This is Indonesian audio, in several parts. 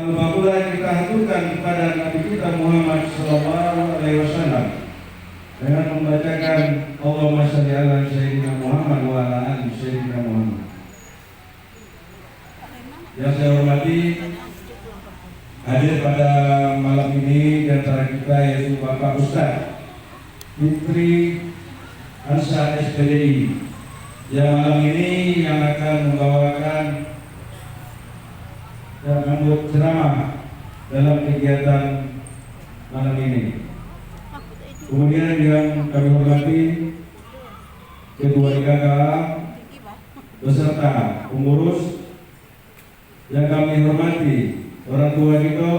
lupa pula kita haturkan kepada Nabi kita Muhammad SAW dengan membacakan Allahumma shalli ala Sayyidina Muhammad wa ala ali Sayyidina Muhammad. Yang saya hormati hadir pada malam ini di antara kita yaitu Bapak Ustaz Fitri Ansa SPDI yang malam ini yang akan membawakan dan membuat ceramah dalam kegiatan malam ini. Kemudian yang kami hormati Ketua IKKA beserta pengurus, yang kami hormati orang tua kita,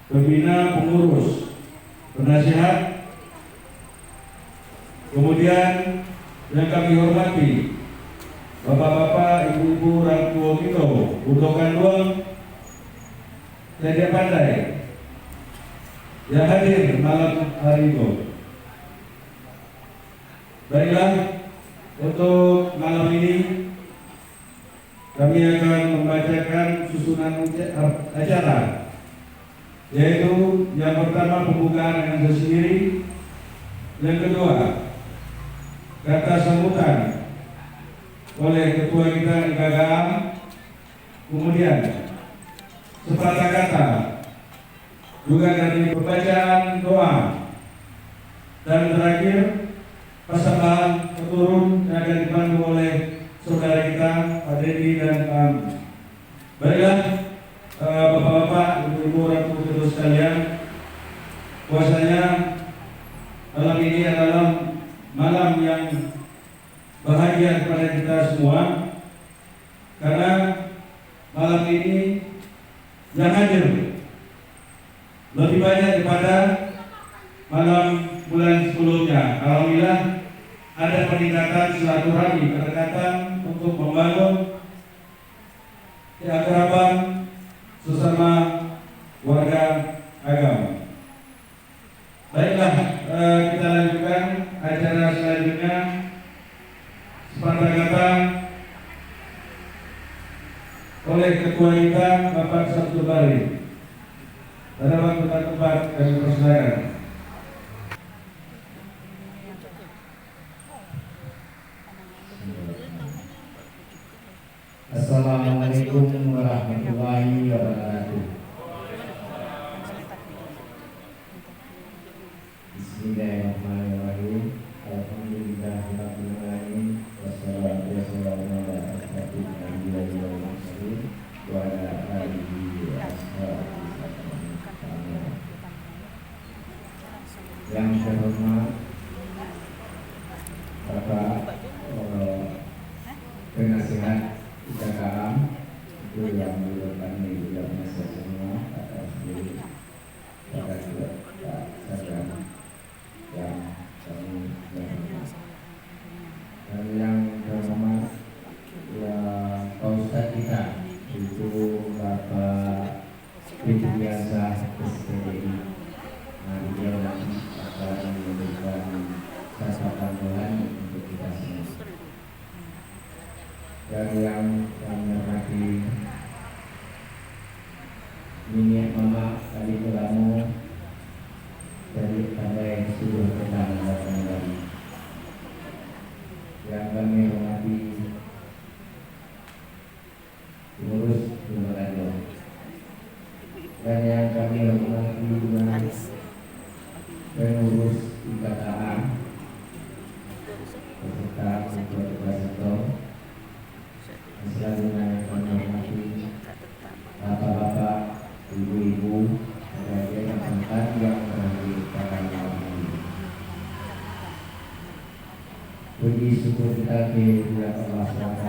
pembina, pengurus, penasihat, kemudian yang kami hormati bapak-bapak, ibu-ibu, orang tua kita, Budo Kandung, Dede Pandai yang hadir malam hari ini. Baiklah, untuk malam ini kami akan membacakan susunan acara, yaitu yang pertama pembukaan dengan sendiri, yang kedua kata sambutan oleh ketua kita IKKA, kemudian sepatah kata juga dari pembacaan doa, dan terakhir persembahan keturun yang akan dipandu oleh saudara kita Pak Dedi dan Pak. Baiklah, bapak-bapak, ibu-ibu, orang tua sekalian, puasanya malam ini adalah malam yang bahagia kepada kita semua, karena malam ini yang hadir lebih banyak daripada malam bulan sebelumnya. Alhamdulillah ada peningkatan silaturahmi, kedekatan untuk membangun keakraban sesama warga agama. Baiklah, kita lanjutkan acara selanjutnya. Sepatah kata oleh ketua kita Bapak Sabtu Bari. Pada waktu tempat kami persilakan. Assalamualaikum warahmatullahi wabarakatuh. Bismillahirrahmanirrahim. Alhamdulillahirabbil alamin. Wassalatu wassalamu ala asyrofil anbiya'i wal mursalin wa ala alihi wa ashabihi. Yang terhormat Bapak penasihat IKKA, itu yang kami juga masa semua, Pak Asli, Pak juga Pak Sadam, yang kami hormat. Dan yang terhormat Pak Ustadz kita, itu Bapak Biasa SPDI. Dia akan memberikan catatan Tuhan untuk kita semua. Dan yang kami hormati Minyak Mama Kali Kulamu dari Pandai Suruh Tentang Datang Bali. Yang kami hormati pengurus Bumbaran, dan yang kami hormati pengurus IKKA beserta ketua sektor. Selanjutnya yang kami hormati bapak-bapak, ibu-ibu, sebagai rekan yang berhadir pada malam ini. Puji syukur kita kehadirat Allah SWT,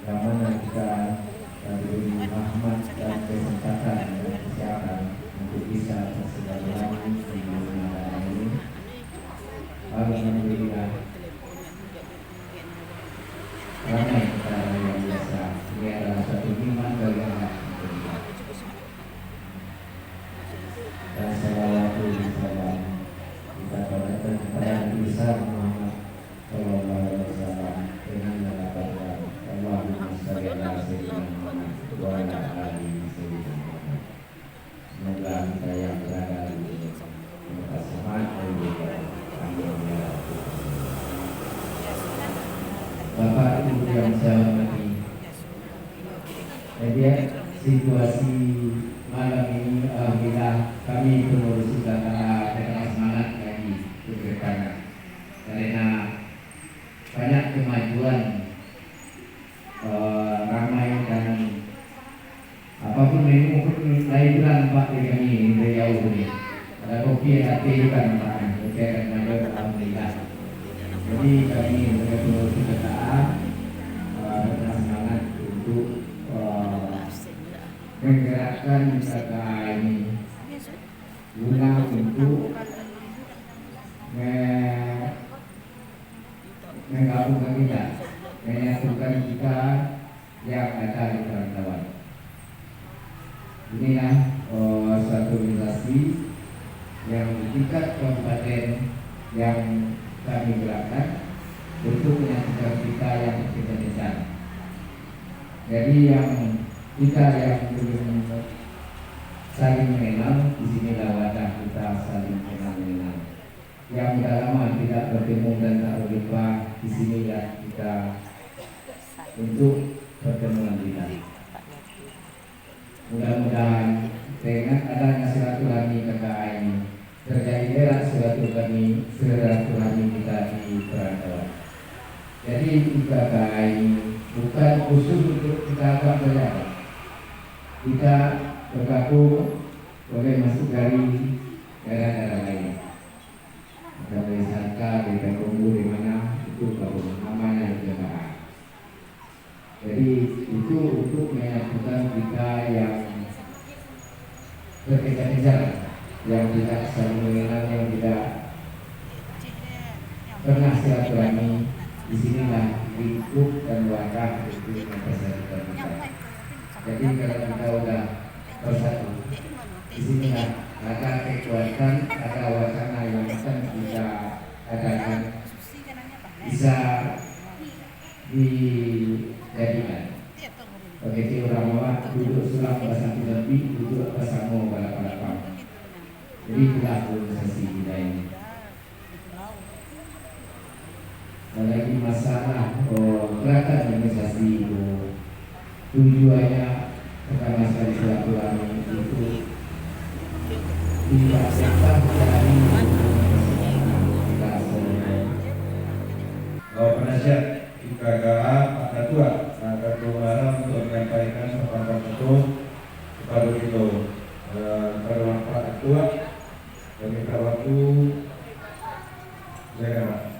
yang mana kita diberi rahmat dan kesempatan dan kesehatan untuk bisa bersilaturahmi di malam ini. Alhamdulillah, ramai perkara yang biasa. Ini adalah satu nikmat bagi anak kita. Dan salawatu wassalam kita berikan kepada Nabi besar Muhammad Sallallahu Alaihi Wasallam dengan mengatakan situasi malam ini alhamdulillah kami pengurus sudah dengan semangat lagi bergerak karena banyak kemajuan ramai dan apapun menu lain bulan Pak di kami beliau ini ada kopi ada teh juga nampaknya kopi akan maju alhamdulillah. Jadi kami pengurus sudah dengan semangat untuk menggerakkan wisata ini guna untuk menggabungkan kita, menyatukan kita yang ada di perantauan. Inilah suatu organisasi yang di tingkat kabupaten yang kami gerakkan untuk menyatukan kita yang kecil-kecilan. Jadi yang kita yang belum saling mengenal, di sini wadah kita saling mengenal. Yang sudah lama tidak bertemu dan tak berjumpa, di sini ya kita untuk pertemuan kita. Mudah-mudahan dengan adanya silaturahmi KKA ini terjadi erat silaturahmi kita di perantauan. Jadi KKA ini bukan khusus untuk kita berjalan. Kita bergabung boleh masuk dari daerah-daerah lain. Ada dari Sangka, dari Kampung di mana itu gabung namanya jemaah. Jadi itu untuk menyatukan kita yang berkejar-kejar, yang tidak saling mengenal, yang tidak pernah silaturahmi. Di sinilah lingkup dan wadah untuk mempersatukan kita. Jadi kalau kita sudah bersatu, di sinilah ada kekuatan, ada wacana yang akan kita adakan bisa dijadikan. Begitu orang Jawa duduk sulam bersatu lebih, duduk bersama balap-balapan. Jadi itulah organisasi kita ini. Lagi masalah gerakan organisasi itu tujuannya pertama sekali silaturahmi itu tidak sekat dari penasihat IKKA Pak Ketua Muharam untuk menyampaikan paparan penutup kepada kita kepada Pak Ketua dan minta waktu saya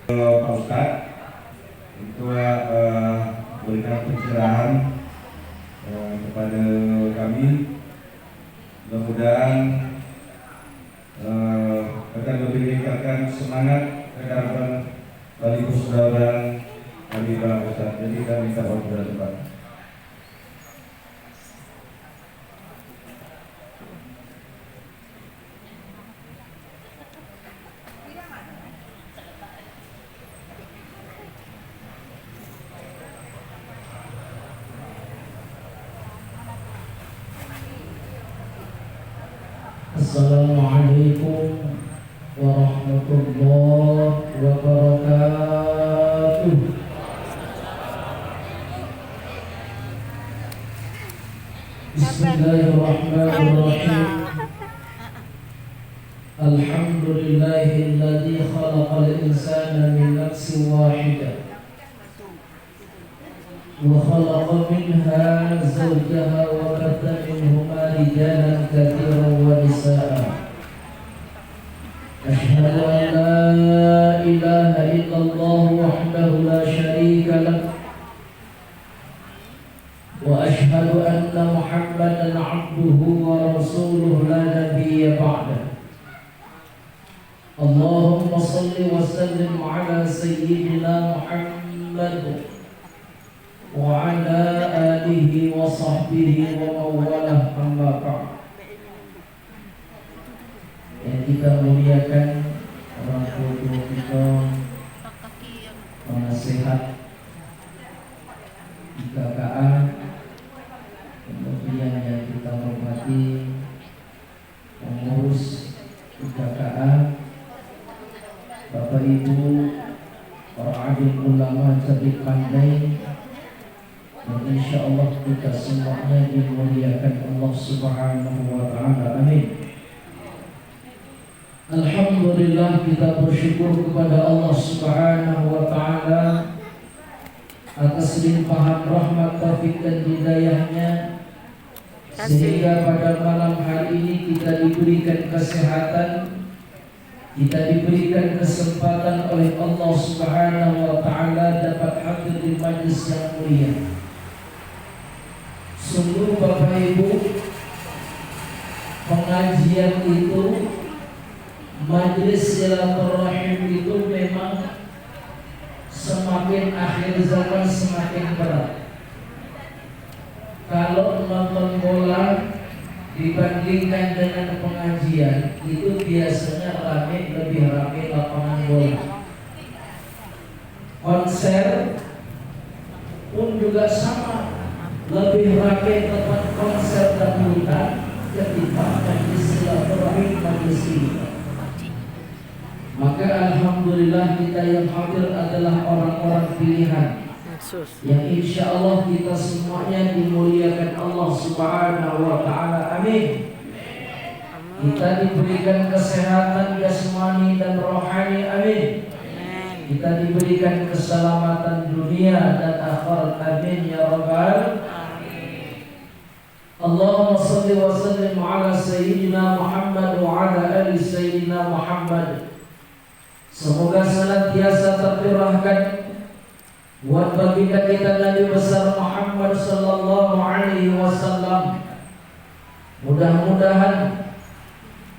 Pak Ustadz untuk berikan pencerahan kepada kami. Mudah-mudahan akan lebih meningkatkan semangat kegiatan bagi persaudaraan kami Pak Ustadz. Jadi kami minta waktu dan tempat. Assalamualaikum warahmatullahi wabarakatuh. Bismillahirrahmanirrahim. Alhamdulillahilladzi khalaqal insana min nafsin wahidah wa khalaqa minha zawjaha wa batha minhuma rijalan katsiran wa nisaa'a. Asyhadu an la ilaha illallah wahdahu la syarika lah wa asyhadu anna Muhammadan 'abduhu wa rasuluhu la nabiyya ba'dah. Allahumma shalli wa sallim 'ala sayyidina Muhammad wa ala alihi wa sahbihi wa mawalah, amma ba'd. Yang kita muliakan orang tua kita, penasihat IKKA, kemudian yang kita hormati pengurus IKKA, Bapak Ibu, para alim ulama cerdik pandai, dan insya Allah kita semuanya dimuliakan Allah Subhanahu wa Ta'ala. Amin. Alhamdulillah, kita bersyukur kepada Allah Subhanahu wa Ta'ala atas limpahan rahmat, taufik dan hidayahnya, sehingga pada malam hari ini kita diberikan kesehatan, kita diberikan kesempatan oleh Allah Subhanahu wa Ta'ala dapat hadir di majlis yang mulia. Sungguh Bapak Ibu, pengajian itu, majlis silaturahim itu memang semakin akhir zaman semakin berat. Kalau nonton bola dibandingkan dengan pengajian, itu biasanya lebih ramai lapangan bola. Konser pun juga sama, lebih ramai tempat konser dahuluan ketimbang majlis silaturahim, majlis ini. Maka alhamdulillah kita yang hadir adalah orang-orang pilihan yang insya Allah kita semuanya dimuliakan Allah Subhanahu wa Ta'ala. Amin. Kita diberikan kesehatan jasmani dan rohani. Amin. Kita diberikan keselamatan dunia dan akhirat. Amin ya rabbal alamin. Allahumma salli wa sallim ala sayyidina Muhammad wa ala ali sayyidina Muhammad. Semoga senantiasa tercurahkan buat baginda kita Nabi besar Muhammad sallallahu alaihi wasallam. Mudah-mudahan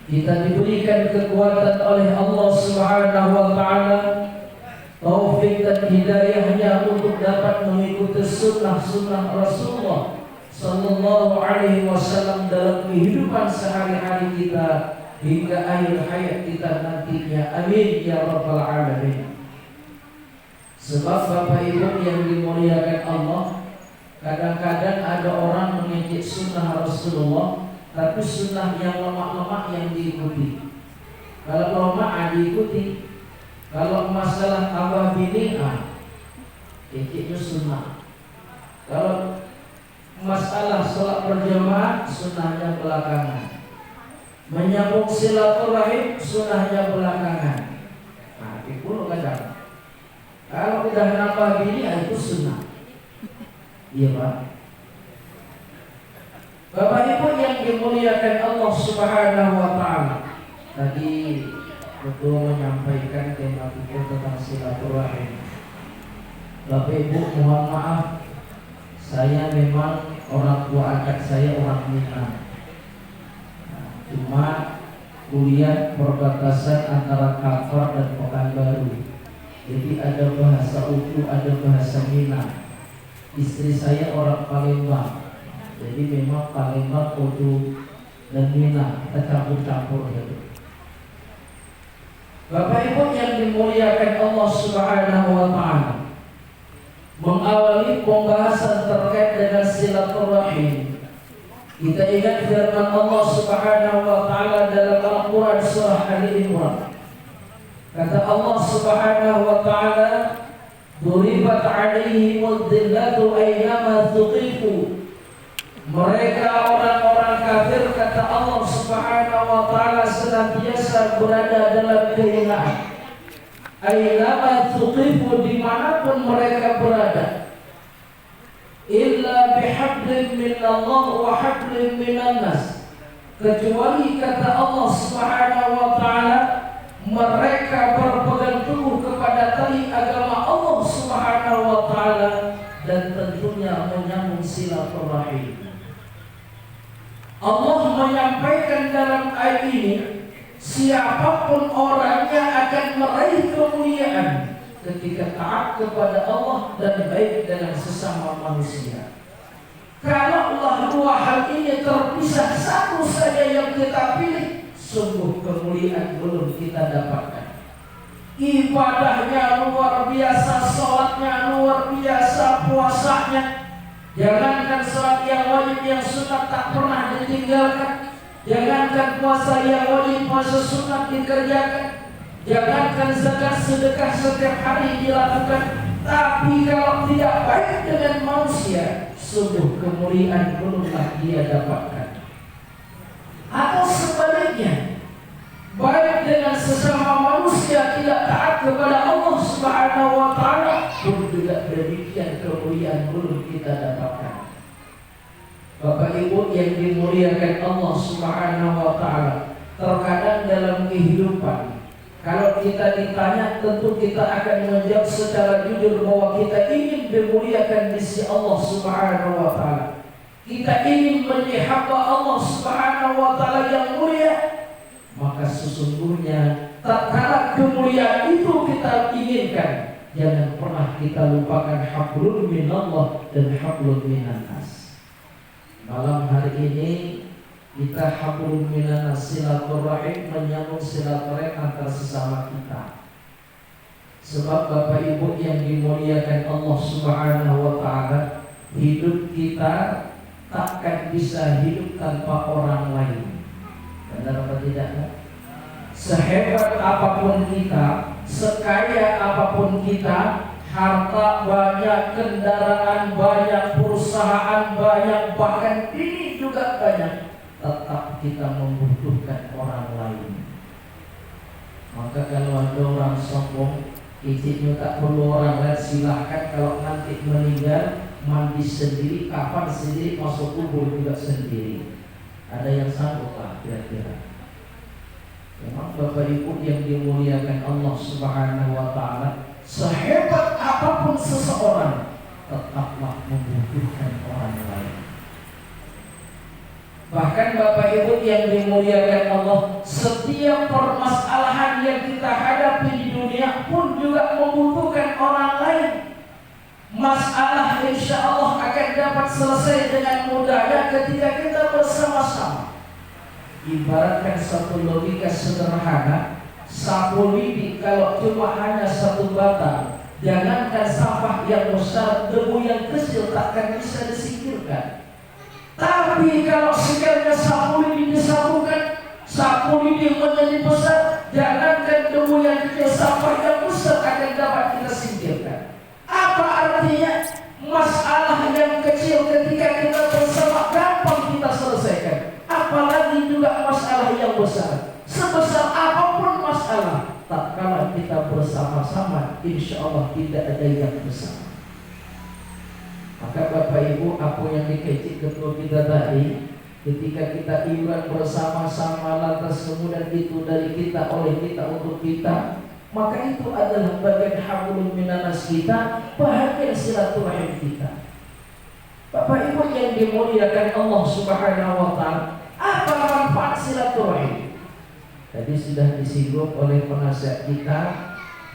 kita diberikan kekuatan oleh Allah Subhanahu wa Ta'ala, taufik dan hidayahnya untuk dapat mengikuti sunnah-sunnah Rasulullah sallallahu alaihi wasallam dalam kehidupan sehari-hari kita hingga akhir hayat kita nantinya. Amin ya rabbal alamin. Sebab Bapak Ibu yang dimuliakan Allah, kadang-kadang ada orang mengejek sunnah Rasulullah, tapi sunnah yang lemak-lemak yang diikuti. Kalau lemak diikuti, kalau masalah tambah bini, ejeknya sunnah. Kalau masalah sholat berjamaah, sunnahnya belakangan. Menyambung silaturahim, sunnahnya belakangan. Nah, itu kadang. Kalau udah nambah bini, itu sunnah. Iya Pak. Bapak Ibu yang dimuliakan Allah Subhanahu wa Ta'ala, tadi betul menyampaikan tema kita tentang silaturahim. Bapak Ibu mohon maaf, saya memang orang tua angkat saya orang Minang. Cuma kuliah perbatasan antara Kampar dan Pekanbaru. Jadi ada bahasa Uku, ada bahasa Minang. Istri saya orang Palembang. Jadi memang Palembang, Uku dan Minang kita campur-campur gitu. Bapak Ibu yang dimuliakan Allah Subhanahu wa Ta'ala, mengawali pembahasan terkait dengan silaturahim, kita ingat firman Allah Subhanahu wa Ta'ala dalam Al-Quran surah Ali Imran. Kata Allah Subhanahu wa Ta'ala, "Duribat 'alaihimul dhillatu ayyama thuqifu." Mereka orang-orang kafir, kata Allah Subhanahu wa Ta'ala, senantiasa berada dalam kehinaan. Ayyama thuqifu, dimanapun mereka berada. Illa bihablin minallah wa hablin minan nas, kecuali kata Allah Subhanahu wa Ta'ala mereka berpegang teguh kepada tali agama Allah Subhanahu wa Ta'ala dan tentunya menyambung silaturahim. Allah menyampaikan dalam ayat ini, siapapun orangnya akan meraih kemuliaan ketika taat kepada Allah dan baik dengan sesama manusia. Kalaulah dua hal ini terpisah, satu saja yang kita pilih, sungguh kemuliaan belum kita dapatkan. Ibadahnya luar biasa, sholatnya luar biasa, puasanya, jangankan sholat yang wajib, yang sunat tak pernah ditinggalkan. Jangankan puasa yang wajib, puasa sunat dikerjakan. Jangankan zakat sedekah setiap hari dilakukan, Tapi kalau tidak baik dengan manusia, sungguh kemuliaan belumlah dia dapatkan. Atau sebaliknya, baik dengan sesama manusia tidak taat kepada Allah Subhanahu wa taala, pun juga demikian kemuliaan belum kita dapatkan. Bapak Ibu yang dimuliakan Allah Subhanahu wa taala, terkadang dalam kehidupan kalau kita ditanya, tentu kita akan menjawab secara jujur bahwa kita ingin dimuliakan di sisi Allah Subhanahu wa taala. Kita ingin menjadi hamba Allah Subhanahu wa taala yang mulia. Maka sesungguhnya tatkala kemuliaan itu kita inginkan, jangan pernah kita lupakan hablum minallah dan hablum minan nas. Malam hari ini kita hablum minan nas, silaturahim, menyambung silaturahim antar sesama kita. Sebab Bapak Ibu yang dimuliakan Allah Subhanahu wa taala, hidup kita takkan bisa hidup tanpa orang lain. Benar apa tidak? Sehebat apapun kita, sekaya apapun kita, harta banyak, kendaraan banyak, perusahaan banyak, bahkan ini juga banyak, tetap kita membutuhkan orang lain. Maka kalau ada orang sombong, izinnya tak perlu orang lain, silahkan. Kalau nanti meninggal, mandi sendiri, kafan sendiri, masuk kubur juga sendiri. Ada yang sanggup lah kira-kira? Memang Bapak Ibu yang dimuliakan Allah Subhanahu wa taala, sehebat apapun seseorang, tetaplah membutuhkan orang lain. Bahkan Bapak Ibu yang dimuliakan Allah, setiap permasalahan yang kita hadapi di dunia pun juga membutuhkan orang lain. Masalah insya Allah akan dapat selesai dengan mudahnya ketika kita bersama-sama. Ibaratkan satu logika sederhana, sapu lidi kalau cuma hanya satu batang, jangankan sampah yang besar, debu yang kecil takkan bisa disingkirkan. Tapi kalau sekiranya sapu lidi disatukan, sapu lidi menjadi besar, jangankan debu yang kecil, sampah yang besar akan dapat kita singkirkan. Apa artinya? Masalah yang kecil ketika kita bersama gampang kita selesaikan, apalagi juga masalah yang besar. Sebesar apapun masalah, tak kala kita bersama-sama, insya Allah tidak ada yang besar. Maka Bapak Ibu, apa yang dikecik ketua kita tadi, ketika kita iman bersama-sama lantas kemudian itu dari kita, oleh kita, untuk kita, maka itu adalah bagian hablum minanas kita, bahagia silaturahim kita. Bapak Ibu yang dimuliakan Allah Subhanahu wa taala, apa manfaat silaturahim? Tadi sudah disinggung oleh penasihat kita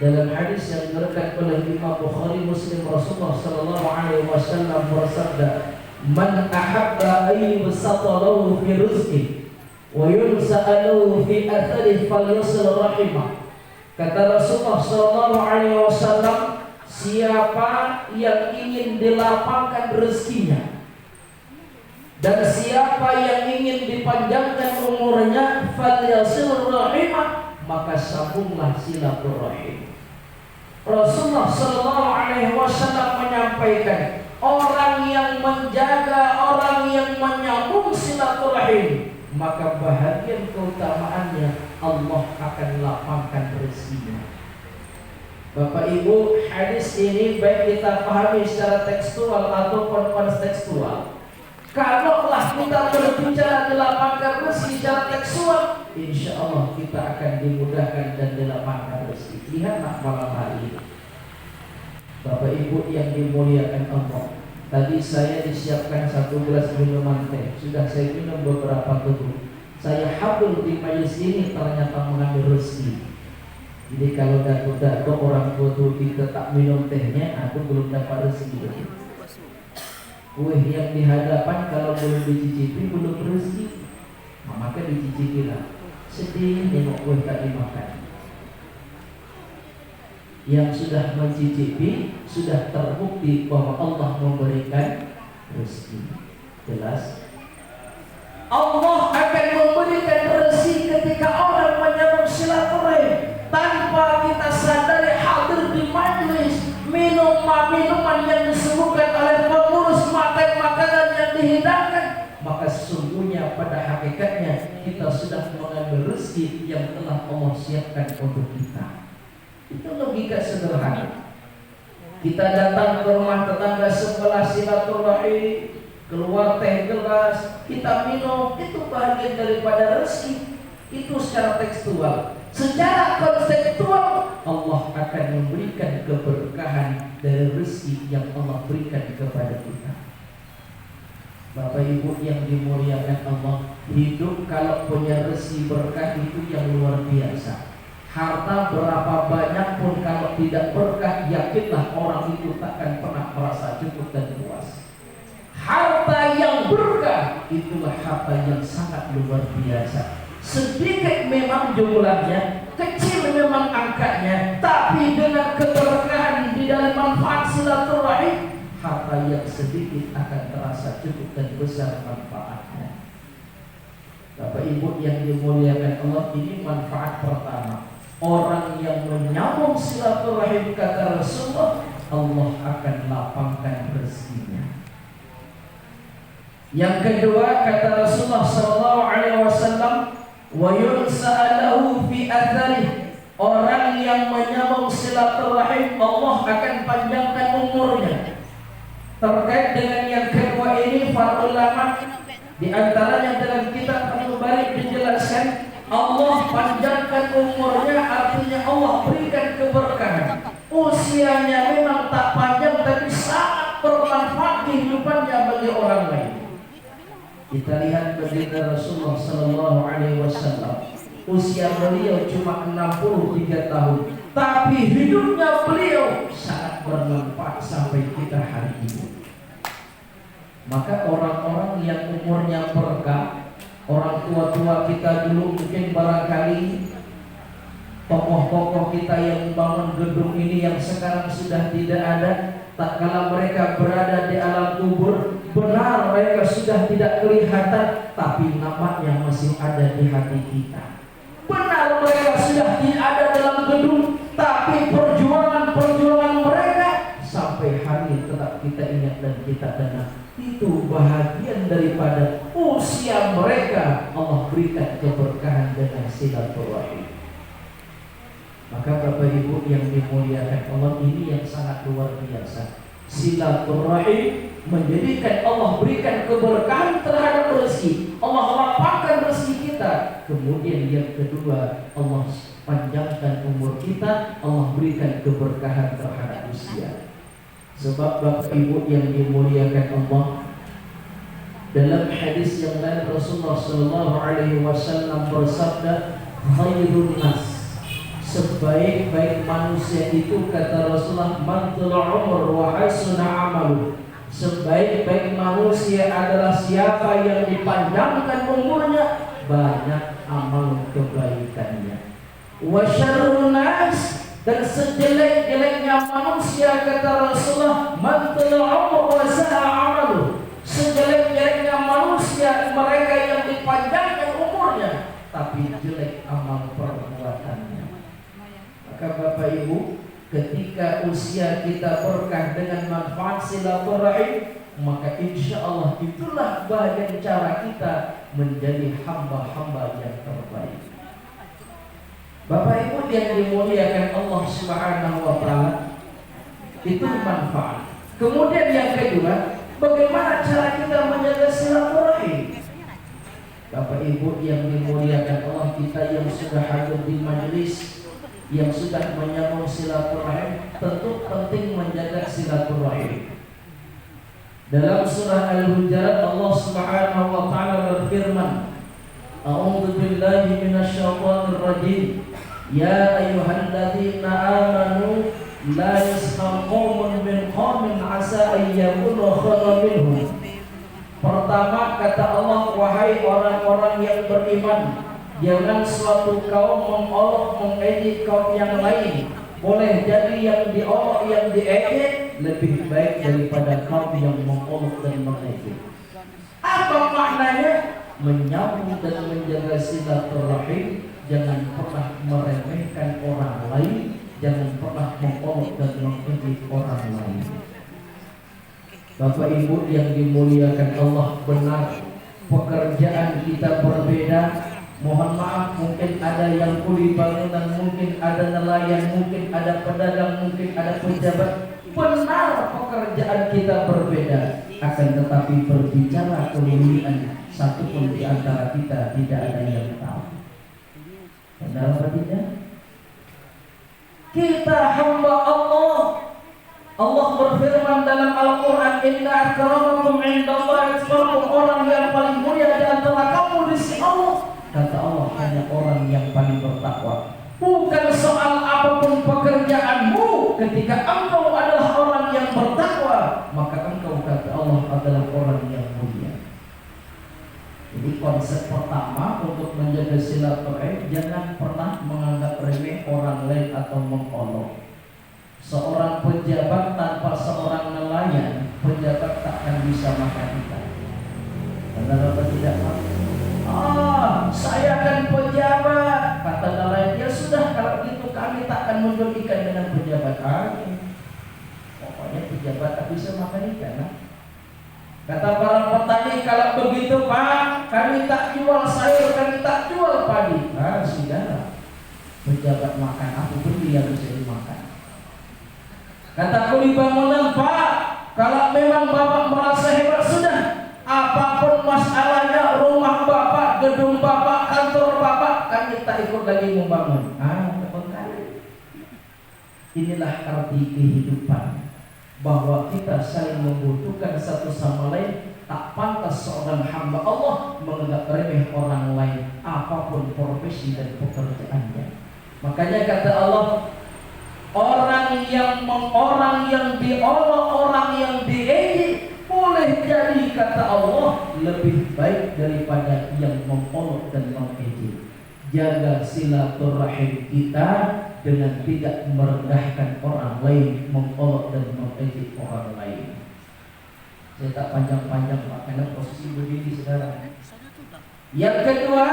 dalam hadis yang diriwayatkan oleh Imam Bukhari Muslim, Rasulullah sallallahu alaihi wasallam bersabda, "Man ahabba an yubsata lahu fi rizqihi wa yunsa'a lahu fi atharihi falyasil rahimah." Kata Rasulullah sallallahu alaihi wasallam, siapa yang ingin dilapangkan rezekinya dan siapa yang ingin dipanjangkan umurnya, falyasil rahimah, maka sambunglah silaturahim. Rasulullah sallallahu alaihi wasallam menyampaikan, orang yang menjaga, orang yang menyambung silaturahim, maka bahagian keutamaannya Allah akan lapangkan rezekinya. Bapak Ibu, hadis ini baik kita pahami secara tekstual ataupun kontekstual. Kalaulah kita berbicara dilapangkan rezeki secara tekstual, insya Allah kita akan dimudahkan dan dilapangkan rezeki. Lihatlah malam hari ini, Bapak Ibu yang dimuliakan Allah. Tadi saya disiapkan satu gelas minuman teh, sudah saya minum beberapa teguh. Saya hadir di majelis ini ternyata mengambil rezeki. Jadi kalau dato-dato orang tua kita tak minum tehnya, aku belum dapat rezeki. Kue yang di hadapan kalau belum dicicipi belum rezeki, maka dicicipilah. Sedih nengok kue tak dimakan. Yang sudah mencicipi sudah terbukti bahwa Allah memberikan rezeki. Jelas? Allah akan memberikan rezeki ketika orang menyambung silaturahim tanpa kita sadari, hadir di majlis, minum rezeki yang telah Allah siapkan untuk kita. Itu logika sederhana. Kita datang ke rumah tetangga sebelah silaturahim, keluar teh gelas, kita minum, itu bagian daripada rezeki. Itu secara tekstual. Secara konseptual, Allah akan memberikan keberkahan dari rezeki yang Allah berikan kepada kita. Bapak Ibu yang dimuliakan Allah, hidup kalau punya rezeki berkah itu yang luar biasa. Harta berapa banyak pun kalau tidak berkah, yakinlah orang itu takkan pernah merasa cukup dan puas. Harta yang berkah itulah harta yang sangat luar biasa. Sedikit memang jumlahnya, kecil memang angkanya, tapi dengan keberkahan di dalam manfaat silaturahim, harta yang sedikit akan terasa cukup dan besar manfaatnya. Bapak Ibu yang dimuliakan Allah, ini manfaat pertama. Orang yang menyambung silaturahim, kata Rasulullah, Allah akan lapangkan rezekinya. Yang kedua, kata Rasulullah SAW, wa yunsa'alahu fi atharih, orang yang menyambung silaturahim, Allah akan panjangkan umurnya. Terkait dengan yang kedua ini, para ulama di antaranya dalam kitab Al-Mubarak dijelaskan, Allah panjangkan umurnya artinya Allah berikan keberkahan. Usianya memang tak panjang tapi sangat bermanfaat kehidupannya bagi orang lain. Kita lihat baginda Rasulullah Sallallahu Alaihi Wasallam, usia beliau cuma 63 tahun, tapi hidupnya beliau sangat bermanfaat sampai kita hari ini. Maka orang-orang yang umurnya berkah, orang tua-tua kita dulu mungkin barangkali tokoh-tokoh kita yang membangun gedung ini yang sekarang sudah tidak ada, tak kala mereka berada di alam kubur, benar mereka sudah tidak kelihatan, tapi namanya masih ada di hati kita. Benar mereka sudah tidak ada dalam gedung, tapi perjuangan mereka sampai hari tetap kita ingat dan kita dengar. Itu bahagian daripada usia mereka, Allah berikan keberkahan dengan silaturahim. Maka Bapak Ibu yang dimuliakan Allah, ini yang sangat luar biasa. Silaturahim menjadikan Allah berikan keberkahan terhadap rezeki, Allah lapangkan rezeki kita. Kemudian yang kedua, Allah panjangkan umur kita, Allah berikan keberkahan terhadap usia. Sebab Bapak Ibu yang dimuliakan Allah, dalam hadis yang lain Rasulullah Sallallahu Alaihi Wasallam bersabda, khairun nas, sebaik-baik manusia itu, kata Rasulullah, man tala umur wa hasuna amalu, sebaik-baik manusia adalah siapa yang dipanjangkan umurnya, banyak amal kebaikannya. Wa syarrun nas, dan sejelek-jeleknya manusia, kata Rasulullah, man tala umur wa sa'a amalu, sejelek-jeleknya manusia mereka yang dipanjangkan umurnya tapi jelek amal perbuatannya. Maka Bapak Ibu, ketika usia kita berkah dengan manfaat silaturahim, maka insya Allah itulah bagian cara kita menjadi hamba-hamba yang terbaik. Bapak Ibu yang dimuliakan Allah Subhanahu wa Ta'ala, itu manfaat. Kemudian yang kedua, bagaimana cara kita menjaga silaturahim? Bapak Ibu yang dimuliakan Allah, kita yang sudah hadir di majelis, yang sudah menyambung silaturahim, tentu penting menjaga silaturahim. Dalam surah Al-Hujurat Allah Subhanahu wa Ta'ala berfirman, a'udzu billahi minasyaitonir rajim, ya ayyuhalladzina amanu la yaskhar qaumun min qaumin asa an yakunu khairan minhum. Pertama, kata Allah, wahai orang-orang yang beriman, jangan suatu kaum mengolok mengejek kaum yang lain. Boleh jadi yang diolok, yang diejek lebih baik daripada kaum yang mengolok dan mengejek. Apa maknanya? Menyambung dan menjaga silaturahim. Jangan pernah meremehkan orang lain, jangan pernah mengolok dan mengejek orang lain. Bapak Ibu yang dimuliakan Allah, benar pekerjaan kita berbeda, Mohon maaf, mungkin ada yang kuli bangunan, mungkin ada nelayan, mungkin ada pedagang, mungkin ada pejabat. Benar pekerjaan kita berbeda, akan tetapi berbicara kemuliaan satu pun di antara kita tidak ada yang tahu. Benar apa tidak? Kita hamba Allah. Allah berfirman dalam Al-Quran, Inna akramakum indallahi atqakum, orang yang paling mulia di antara kamu di sisi Allah. Kata Allah, hanya orang yang paling bertakwa. Bukan soal apapun pekerjaanmu, ketika engkau adalah orang yang bertakwa, maka engkau, kata Allah, adalah orang yang mulia. Jadi konsep pertama untuk menjaga silaturahim, jangan pernah menganggap remeh orang lain atau mengolok. Seorang pejabat tanpa seorang nelayan, pejabat takkan bisa makan ikan. Benar apa tidak, Pak? Saya akan pejabat, kata nelayan. Ya sudah, kalau gitu kami takkan menjual ikan dengan pejabat kami. Pokoknya pejabat tak bisa makan ikan, nah? Kata para petani, kalau begitu Pak, kami tak jual sayur, kami tak jual padi. Sudah, pejabat makan apa pun dia bisa dimakan. Kata kuli bangunan, Pak, kalau memang Bapak merasa hebat, sudah, apapun masalahnya, rumah Bapak, gedung Bapak, kantor Bapak, kami tak ikut lagi membangun. Inilah arti kehidupan, bahwa kita saling membutuhkan satu sama lain. Tak pantas seorang hamba Allah menganggap remeh orang lain, apapun profesi dan pekerjaannya. Makanya kata Allah, orang yang diolok, orang yang diejek, boleh jadi, kata Allah, lebih baik daripada yang mengolok dan mengejek. Jaga silaturahim kita dengan tidak merendahkan orang lain, mengolok dan mengejek orang lain. Saya tak panjang-panjang Pak, karena posisi berdiri saudara. Yang kedua,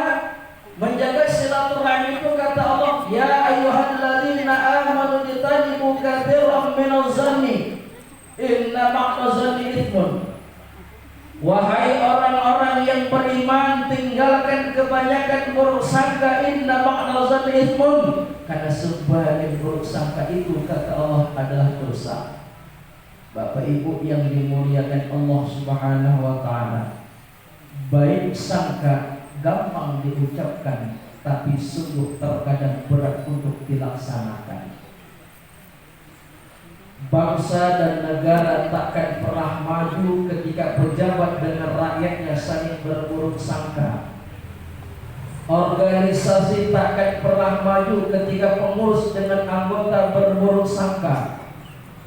menjaga silaturahim itu, kata Allah, ya ayyuhalladzina amanu jtanibu katsiran minaz zanni inna ba'daz zanni itsmun. Wahai orang-orang yang beriman, tinggalkan kebanyakan buruk sangka, inna ba'daz zanni itsmun, karena sebagian buruk sangka itu, kata Allah, adalah dosa. Bapak Ibu yang dimuliakan Allah Subhanahu wa taala, baik sangka gampang diucapkan, tapi sungguh terkadang berat untuk dilaksanakan. Bangsa dan negara takkan pernah maju ketika pejabat dengan rakyatnya saling berburuk sangka. Organisasi takkan pernah maju ketika pengurus dengan anggota berburuk sangka.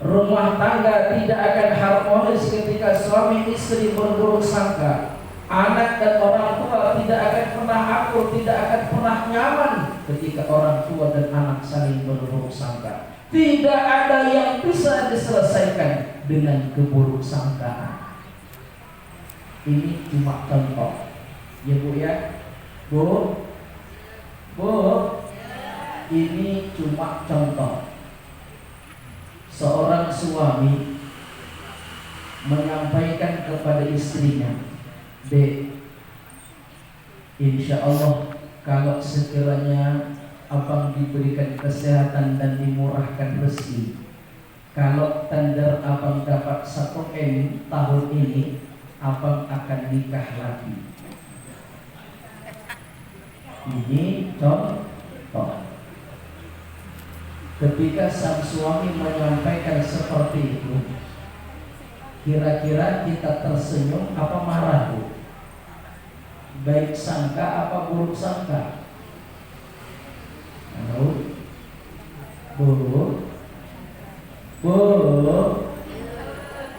Rumah tangga tidak akan harmonis ketika suami istri berburuk sangka. Anak dan orang tua tidak akan pernah akur, tidak akan pernah nyaman ketika orang tua dan anak saling berburuk sangka. Tidak ada yang bisa diselesaikan dengan keburuk sangkaan. Ini cuma contoh, ya Bu ya, Bu, ini cuma contoh. Seorang suami menyampaikan kepada istrinya, Dek, insya Allah kalau sekiranya abang diberikan kesehatan dan dimurahkan rezeki, kalau tender abang dapat 1 M tahun ini, abang akan nikah lagi. Ini contoh. Ketika sang suami menyampaikan seperti itu, kira-kira kita tersenyum apa marah, Bu? Baik sangka apa buruk sangka? Halo? Bu,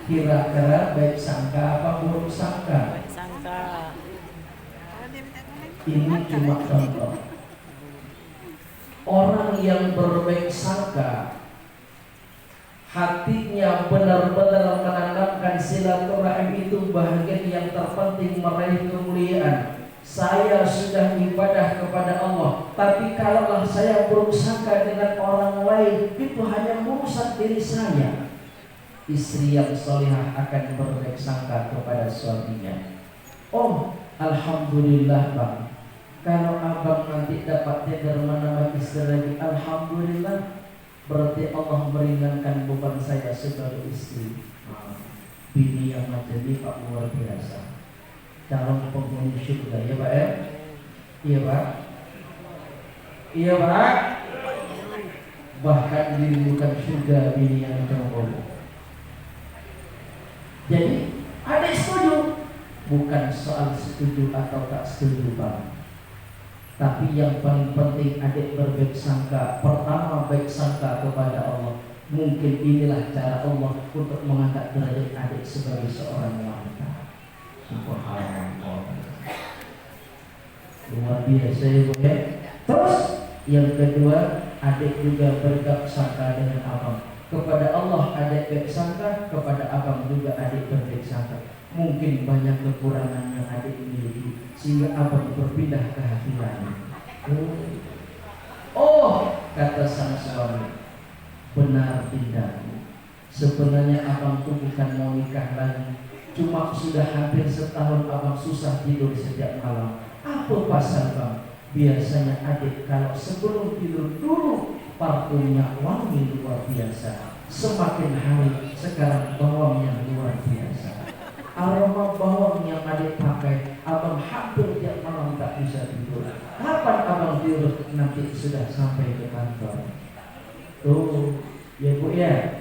kira-kira baik sangka apa buruk sangka? Ini cuma contoh. Orang yang berbaik sangka, hatinya benar-benar menanamkan silaturahim itu bagian yang terpenting meraih kemuliaan. Saya sudah ibadah kepada Allah, tapi kalaulah saya buruk sangka dengan orang lain, itu hanya merusak diri saya. Istri yang salihah akan berbaik sangka kepada suaminya. Oh, alhamdulillah Bang, Kalau abang nanti dapat tender menambah istri lagi, alhamdulillah, berarti Allah meringankan beban saya sebagai istri. Bini yang macam ini Pak luar biasa, calon penghuni surga, ya Pak ya? Iya Pak? Iya Pak? Bahkan dirimukan surga bini yang macam ini. Jadi adik setuju, bukan soal setuju atau tak setuju Pak. Tapi yang paling penting adik berbaik sangka. Pertama, baik sangka kepada Allah. Mungkin inilah cara Allah untuk mengangkat derajat adik sebagai seorang wanita. Subhanallah, luar biasa ya Bu ya. Terus yang kedua, adik juga berbaik sangka dengan abang. Kepada Allah adik baik sangka, kepada abang juga adik berbaik sangka. Mungkin banyak kekurangan yang adik miliki sehingga abang berpindah ke hati lain. Oh, kata sang suami, benar tindaku. Sebenarnya abang tuh bukan mau nikah lagi, cuma sudah hampir setahun abang susah tidur setiap malam. Apa pasal bang? Biasanya adik kalau sebelum tidur dulu parfumnya wangi luar biasa. Semakin hari sekarang bawangnya luar biasa. Aroma bawang yang adik pakai, abang hampir tiap malam tak bisa tidur. Kapan abang tidur? Nanti sudah sampai ke kantor. Tuh, ya Bu ya.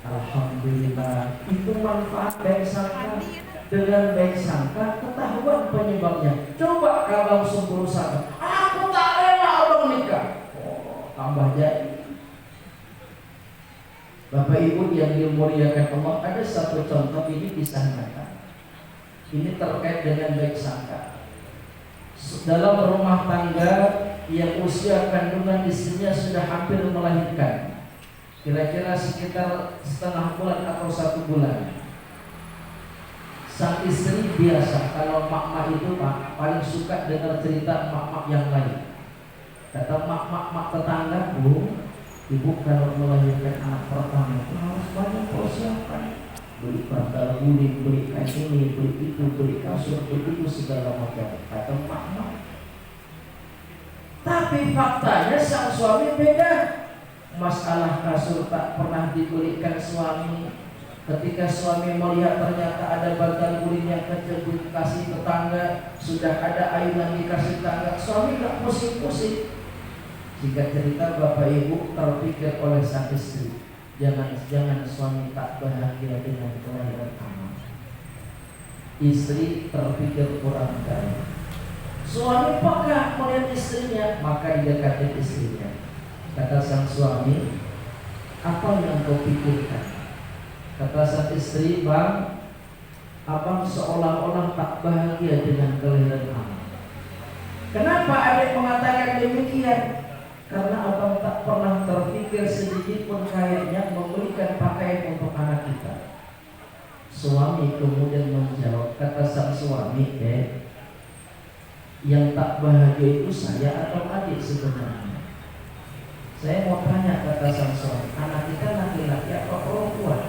Alhamdulillah, itu manfaat baik sangka. Dengan baik sangka ketahuan penyebabnya. Coba kalau sempurna sangka, aku tak rela abang nikah. Oh, tambah jadi. Bapak Ibu yang dimuliakan Allah, ada satu contoh ini kisah nyata. Ini terkait dengan baik sangka. Dalam rumah tangga yang usia kandungan istrinya sudah hampir melahirkan, kira-kira sekitar setengah bulan atau 1 bulan. Sang istri biasa, kalau mak-mak itu Pak paling suka dengar cerita mak-mak yang lain. Kata mak-mak tetangga, Bu, ibu kalau melahirkan anak pertama itu harus banyak persiapan. Beli bantal guling, beli kain ini, beli itu, beli kasur, beli itu segala macam. Kata mak-mak. Tapi faktanya sang suami beda. Masalah kasur tak pernah dibelikan suami. Ketika suami melihat ternyata ada bantal guling yang kecil dikasih tetangga, sudah ada ayunan dikasih tetangga, suami gak pusing-pusing. Jika cerita Bapak Ibu terpikir oleh sang istri, jangan suami tak bahagia dengan kelahiran anak. Istri terpikir kurang baik. Suami peka melihat istrinya, maka didekati istrinya. Kata sang suami, apa yang kau pikirkan? Kata sang istri, bang, abang seolah-olah tak bahagia dengan kelahiran anak. Kenapa adik mengatakan demikian? Karena abang tak pernah terpikir sedikit pun kayaknya memberikan pakaian untuk anak kita. Suami kemudian menjawab, kata sang suami, yang tak bahagia itu saya atau adik sebenarnya? Saya mau tanya, kata sang suami, anak kita laki-laki atau perempuan?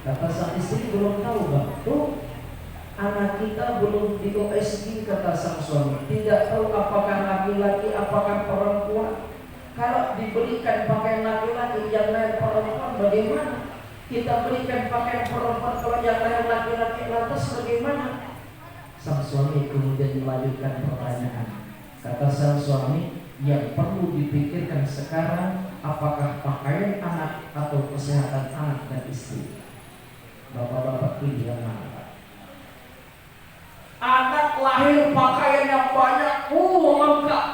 Kata sang istri, belum tahu bang. Tuh, anak kita belum di OSG, kata sang suami. Tidak tahu apakah laki-laki, apakah perempuan. Kalau diberikan pakaian laki-laki, yang lain perempuan, bagaimana? Kita berikan pakaian perempuan, kalau yang lain laki-laki, lantas bagaimana? Sang suami kemudian melanjutkan pertanyaan. Kata sang suami, yang perlu dipikirkan sekarang apakah pakaian anak atau kesehatan anak dan istri. Bapak-bapak pilih yang mana? Anak lahir pakaian yang banyak, lengkap.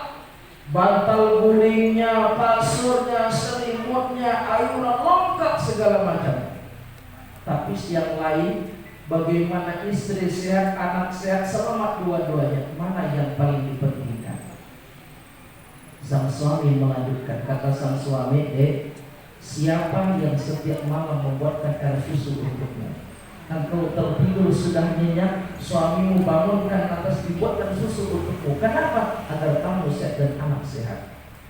Bantal gulingnya, kasurnya, selimutnya, ayunan, lengkap segala macam. Tapi yang lain, bagaimana istri sehat, anak sehat, selamat dua-duanya, mana yang paling dipentingkan? Sang suami melanjutkan, kata sang suami, siapa yang setiap malam membuatkan air susu untukmu? Engkau tertidur sudah nyenyak, suamimu bangunkan atas dibuatkan susu untukmu. Kenapa? Agar kamu sehat dan anak sehat.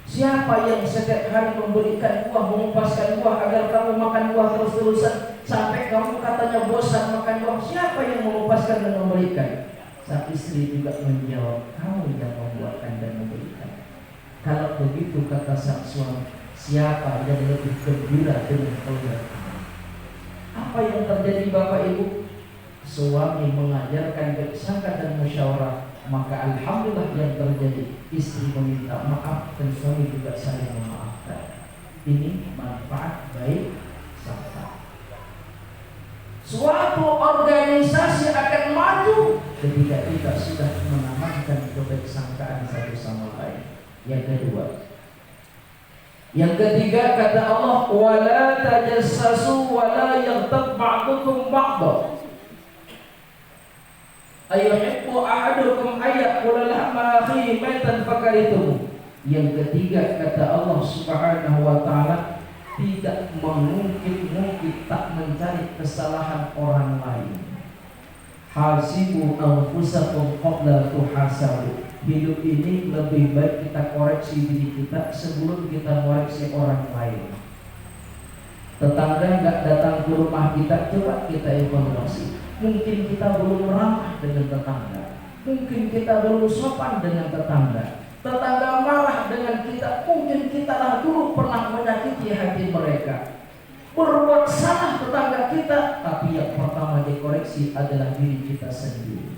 Siapa yang setiap hari memberikan buah, mengupaskan buah agar kamu makan buah terus-terusan sampai kamu katanya bosan makan buah? Siapa yang mengupaskan dan memberikan? sang istri juga menjawab, kamu yang membuatkan dan memberikan. Kalau begitu kata sang suami, siapa yang lebih gembira dengan keluarga? Apa yang terjadi Bapak Ibu? Suami mengajarkan bersangka dan musyawarah, maka alhamdulillah yang terjadi, istri meminta maaf dan suami juga saling memaafkan. Ini manfaat baik sangka. Suatu organisasi akan maju ketika kita sudah menanamkan kebaik-sangkaan satu sama lain. Yang ketiga kata Allah, wala tajassasu wala yaghtab ba'dukum ba'dha. Ayuhibbu ahadukum ayyakula lahma akhihi maitan fakaritumu. Yang ketiga kata Allah Subhanahu wa taala, tidak mungkin tak mencari kesalahan orang lain. Hasibu anfusakum qabla tuhasabu. Hidup ini lebih baik kita koreksi diri kita sebelum kita koreksi orang lain. Tetangga nggak datang ke rumah kita, coba kita evaluasi. Mungkin kita belum ramah dengan tetangga, mungkin kita belum sopan dengan tetangga. Tetangga marah dengan kita, mungkin kita lah dulu pernah menyakiti hati mereka. Berbuat salah tetangga kita, tapi yang pertama dikoreksi adalah diri kita sendiri.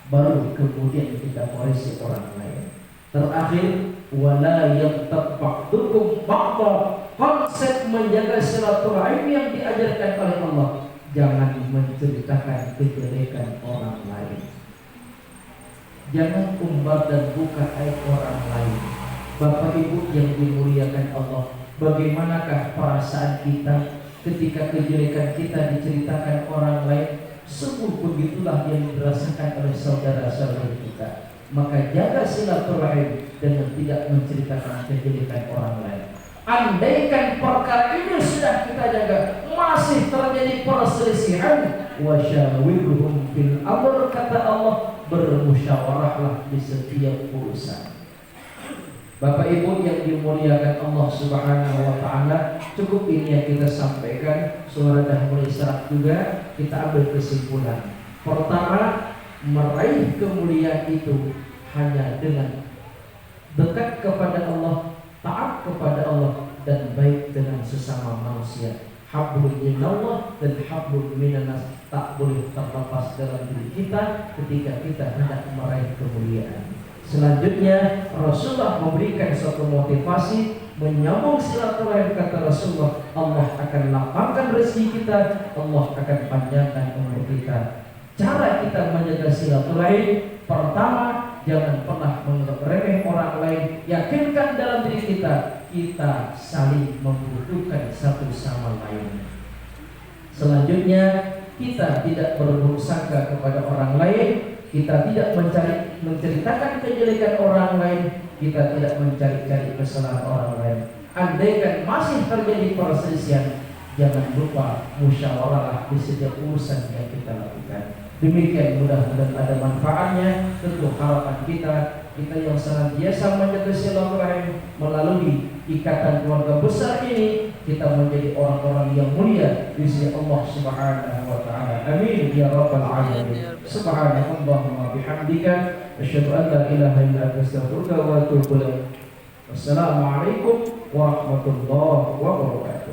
Baru kemudian kita koreksi orang lain. Terakhir, wala yaghtab ba'dukum ba'dha. Konsep menjaga silaturahim yang diajarkan oleh Allah, jangan menceritakan kejelekan orang lain. Jangan umbar dan buka aib orang lain. Bapak Ibu yang dimuliakan Allah, bagaimanakah perasaan kita ketika kejelekan kita diceritakan orang lain? Sungguh begitulah yang dirasakan oleh saudara-saudara kita. Maka jaga silaturahim dengan tidak menceritakan kejelekan orang lain. Andaikan perkara ini sudah kita jaga, masih terjadi perselisihan, wasyawirhum fil amr, kata Allah, bermusyawarahlah di setiap urusan. Bapak Ibu yang dimuliakan Allah Subhanahu wa taala, cukup ini yang kita sampaikan. Suara dah mulai serak juga, kita ambil kesimpulan. Pertama, meraih kemuliaan itu hanya dengan dekat kepada Allah, taat kepada Allah, dan baik dengan sesama manusia. Hablum minallah dan hablum minannas tak boleh terlepas dalam diri kita ketika kita hendak meraih kemuliaan. Selanjutnya Rasulullah memberikan suatu motivasi menyambung silaturahim. Kata Rasulullah, Allah akan lapangkan rezeki kita, Allah akan panjangkan umur kita. Cara kita menjaga silaturahim, pertama, jangan pernah menganggap remeh orang lain. Yakinkan dalam diri kita, kita saling membutuhkan satu sama lain. Selanjutnya, kita tidak berburuk sangka kepada orang lain. Kita tidak menceritakan kejelekan orang lain. Kita tidak mencari-cari kesalahan orang lain. Andaikan masih terjadi perselisihan, jangan lupa musyawarah di setiap urusan yang kita lakukan. Demikian, mudah-mudahan ada manfaatnya. Tentu harapan kita yang senantiasa menjaga silaturahim melalui ikatan keluarga besar ini, kita menjadi orang-orang yang mulia di sisi Allah Subhanahu wa taala. Amin ya rabbal alamin. Subhanallahumma bihamdika asyhadu an la ilaha illa anta astaghfiruka wa atubu ilaik. Wassalamualaikum warahmatullahi wabarakatuh.